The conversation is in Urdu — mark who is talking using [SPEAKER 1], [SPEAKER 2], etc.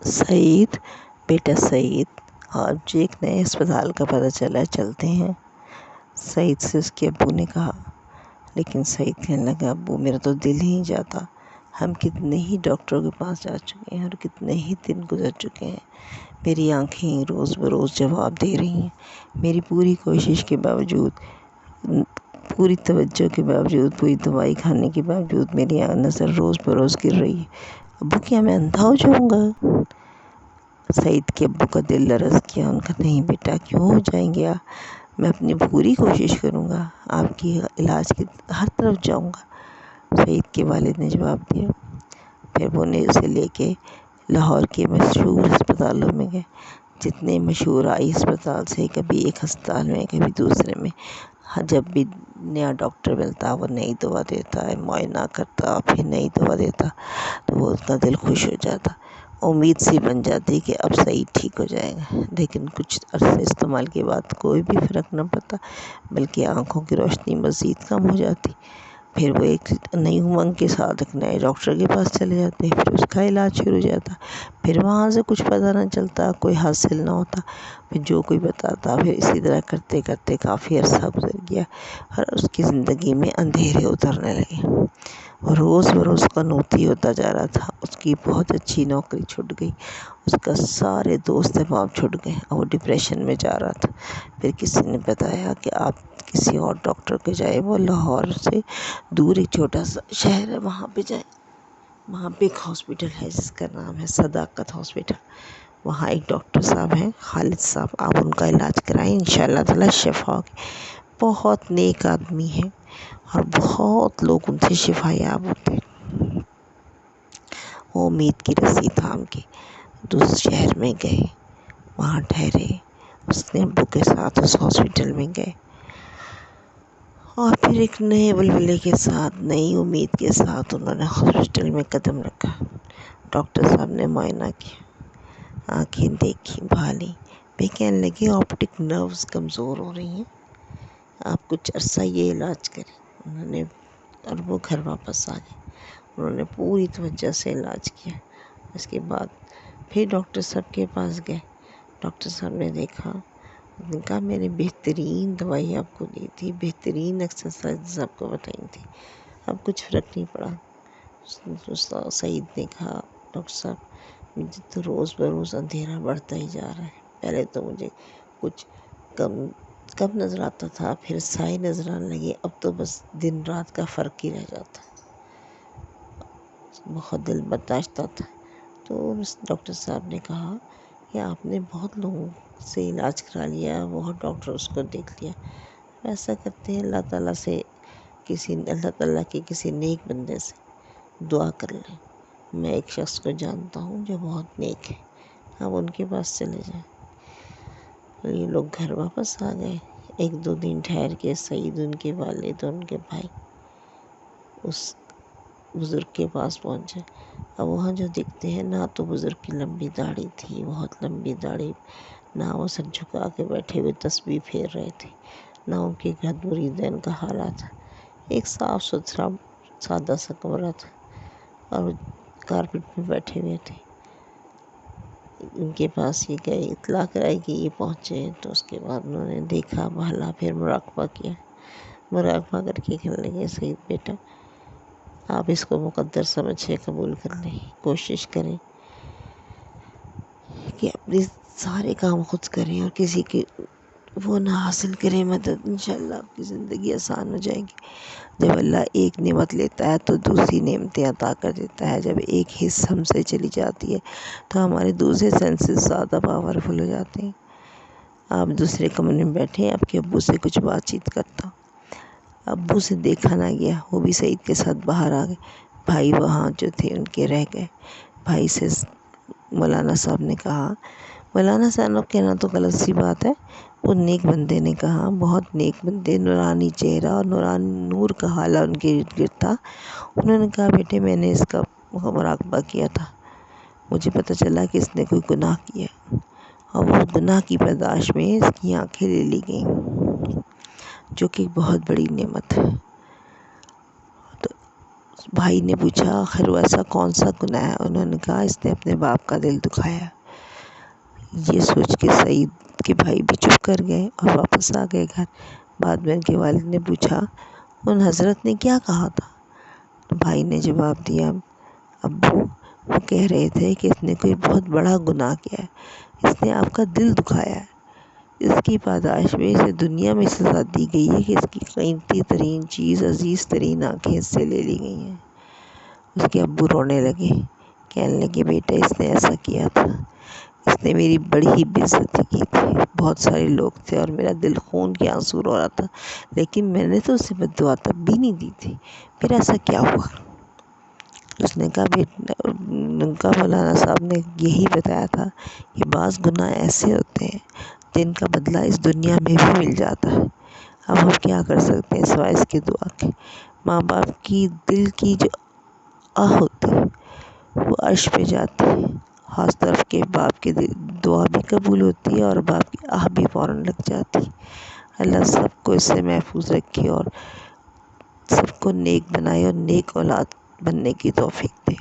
[SPEAKER 1] سعید، بیٹا سعید، آج ایک نئے اسپتال کا پتہ چلا ہے، چلتے ہیں؟ سعید سے اس کے ابو نے کہا۔ لیکن سعید کہنے لگا، ابو میرا تو دل ہی نہیں جاتا، ہم کتنے ہی ڈاکٹروں کے پاس جا چکے ہیں اور کتنے ہی دن گزر چکے ہیں، میری آنکھیں روز بروز جواب دے رہی ہیں، میری پوری کوشش کے باوجود، پوری توجہ کے باوجود، پوری دوائی کھانے کے باوجود میری نظر روز بروز گر رہی ہے، ابو کیا میں اندھا ہو جاؤں گا؟ سعید کے ابو کا دل لرز کیا، ان کا نہیں بیٹا، کیوں ہو جائیں گے آپ؟ میں اپنی پوری کوشش کروں گا، آپ کی علاج کی ہر طرف جاؤں گا، سعید کے والد نے جواب دیا۔ پھر وہ نے اسے لے کے لاہور کے مشہور اسپتالوں میں گئے، جتنے مشہور آئی اسپتال سے، کبھی ایک ہسپتال میں کبھی دوسرے میں، جب بھی نیا ڈاکٹر ملتا وہ نئی دوا دیتا ہے، معائنہ کرتا پھر نئی دوا دیتا، تو وہ اس کا دل خوش ہو جاتا، امید سی بن جاتی کہ اب سعید ٹھیک ہو جائے گا۔ لیکن کچھ عرصے استعمال کے بعد کوئی بھی فرق نہ پڑتا، بلکہ آنکھوں کی روشنی مزید کم ہو جاتی۔ پھر وہ ایک نئی امنگ کے ساتھ ایک نئے ڈاکٹر کے پاس چلے جاتے، پھر اس کا علاج شروع ہو جاتا، پھر وہاں سے کچھ پتہ نہ چلتا، کوئی حاصل نہ ہوتا، پھر جو کوئی بتاتا، پھر اسی طرح کرتے کرتے کافی عرصہ گزر گیا اور اس کی زندگی میں اندھیرے اترنے لگے۔ وہ روز بروز قنوطی ہوتا جا رہا تھا، اس کی بہت اچھی نوکری چھوٹ گئی، اس کا سارے دوست احباب چھوٹ گئے اور وہ ڈپریشن میں جا رہا تھا۔ پھر کسی نے بتایا کہ آپ کسی اور ڈاکٹر کے جائے، وہ لاہور سے دور ایک چھوٹا سا شہر ہے، وہاں پہ جائیں، وہاں پہ ایک ہاسپٹل ہے جس کا نام ہے صداقت ہاسپٹل، وہاں ایک ڈاکٹر صاحب ہیں خالد صاحب، آپ ان کا علاج کرائیں، انشاءاللہ تعالی شفا ہوگی۔ بہت نیک آدمی ہیں اور بہت لوگ ان سے شفا یاب ہوتے ہیں۔ وہ امید کی رسی تھام کے دوسرے شہر میں گئے، وہاں ٹھہرے، اس نے ابو کے ساتھ اس ہاسپٹل میں گئے اور پھر ایک نئے ولولے کے ساتھ، نئی امید کے ساتھ انہوں نے ہاسپٹل میں قدم رکھا۔ ڈاکٹر صاحب نے معائنہ کیا، آنکھیں دیکھی بھالی، پھر کہنے لگے آپٹک نروز کمزور ہو رہی ہیں، آپ کچھ عرصہ یہ علاج کریں۔ انہوں نے اور وہ گھر واپس آ گئے، انہوں نے پوری توجہ سے علاج کیا۔ اس کے بعد پھر ڈاکٹر صاحب کے پاس گئے، ڈاکٹر صاحب نے دیکھا، انہوں نے کہا میں نے بہترین دوائی آپ کو دی تھی، بہترین ایکسرسائز آپ کو بتائی تھی، اب کچھ فرق نہیں پڑا۔ سعید نے کہا، ڈاکٹر صاحب مجھے تو روز بروز اندھیرا بڑھتا ہی جا رہا ہے، پہلے تو مجھے کچھ کم نظر آتا تھا، پھر سائے نظر آنے لگے، اب تو بس دن رات کا فرق ہی رہ جاتا ہے، بہت دل برداشتہ تھا۔ تو ڈاکٹر صاحب نے کہا کہ آپ نے بہت لوگوں سے علاج کرا لیا، بہت ڈاکٹرز کو دیکھ لیا، ایسا کرتے ہیں اللہ تعالیٰ کے کسی نیک بندے سے دعا کر لیں، میں ایک شخص کو جانتا ہوں جو بہت نیک ہے، آپ ان کے پاس چلے جائیں۔ یہ لوگ گھر واپس آ گئے، ایک دو دن ٹھہر کے سعید، ان کے والد اور ان کے بھائی اس بزرگ کے پاس پہنچے۔ اب وہاں جو دیکھتے ہیں، نہ تو بزرگ کی لمبی داڑھی تھی، بہت لمبی داڑھی، نہ وہ سر جھکا کے بیٹھے ہوئے تسبیح پھیر رہے تھے، نہ ان کے گھر مریدین کا حالات تھا، ایک صاف ستھرا سادہ سا کمرہ تھا اور کارپٹ میں بیٹھے ہوئے تھے۔ ان کے پاس یہ گئے، اطلاع کرائی کہ یہ پہنچے، تو اس کے بعد انہوں نے دیکھا بھالا، پھر مراقبہ کیا، مراقبہ کر کے کہنے لگے، سعید بیٹا آپ اس کو مقدر سمجھے قبول کر لیں، کوشش کریں کہ اپنے سارے کام خود کریں اور کسی کی وہ نہ حاصل کریں مدد، انشاءاللہ آپ کی زندگی آسان ہو جائے گی۔ جب اللہ ایک نعمت لیتا ہے تو دوسری نعمتیں عطا کر دیتا ہے، جب ایک حص ہم سے چلی جاتی ہے تو ہمارے دوسرے سینسز زیادہ پاورفل ہو جاتے ہیں۔ آپ دوسرے کمرے میں بیٹھے، آپ کے ابو سے کچھ بات چیت کرتا، ابو سے دیکھا نہ گیا، وہ بھی سعید کے ساتھ باہر آ گئے، بھائی وہاں جو تھے ان کے رہ گئے۔ بھائی سے مولانا صاحب نے کہا، مولانا صاحب کہنا تو غلط سی بات ہے، وہ نیک بندے نے کہا، بہت نیک بندے، نورانی چہرہ اور نورانی نور کا حالہ ان کے ارد گرد تھا۔ انہوں نے کہا بیٹے میں نے اس کا مراقبہ کیا تھا، مجھے پتہ چلا کہ اس نے کوئی گناہ کیا اور وہ گناہ کی پاداش میں اس کی آنکھیں لے لی گئیں، جو کہ بہت بڑی نعمت ہے۔ تو بھائی نے پوچھا آخر وہ ایسا کون سا گناہ ہے؟ انہوں نے کہا اس نے اپنے باپ کا دل دکھایا۔ یہ سوچ کے سعید کے بھائی بھی چپ کر گئے اور واپس آ گئے گھر۔ بعد میں ان کے والد نے پوچھا ان حضرت نے کیا کہا تھا؟ تو بھائی نے جواب دیا ابو وہ کہہ رہے تھے کہ اس نے کوئی بہت بڑا گناہ کیا ہے، اس نے آپ کا دل دکھایا ہے، اس کی پاداش میں اسے دنیا میں سزا دی گئی ہے کہ اس کی قیمتی ترین چیز، عزیز ترین آنکھیں اس سے لے لی گئی ہیں۔ اس کے ابو رونے لگے، کہنے لگے بیٹا اس نے ایسا کیا تھا، اس نے میری بڑی ہی بے عزتی کی تھی، بہت سارے لوگ تھے اور میرا دل خون کے آنسو رو رہا تھا، لیکن میں نے تو اسے بد دعا تب بھی نہیں دی تھی، پھر ایسا کیا ہوا؟ اس نے کہا ان کا مولانا صاحب نے یہی بتایا تھا کہ بعض گناہ ایسے ہوتے ہیں جن کا بدلہ اس دنیا میں بھی مل جاتا ہے۔ اب ہم کیا کر سکتے ہیں سوائے اس کی دعا کے؟ ماں باپ کی دل کی جو آہ ہوتی ہے وہ عرش پہ جاتی ہے، خاص طرف کے باپ کی دعا بھی قبول ہوتی ہے اور باپ کی آہ بھی فوراً لگ جاتی ہے۔ اللہ سب کو اس سے محفوظ رکھے اور سب کو نیک بنائے اور نیک اولاد بننے کی توفیق دے۔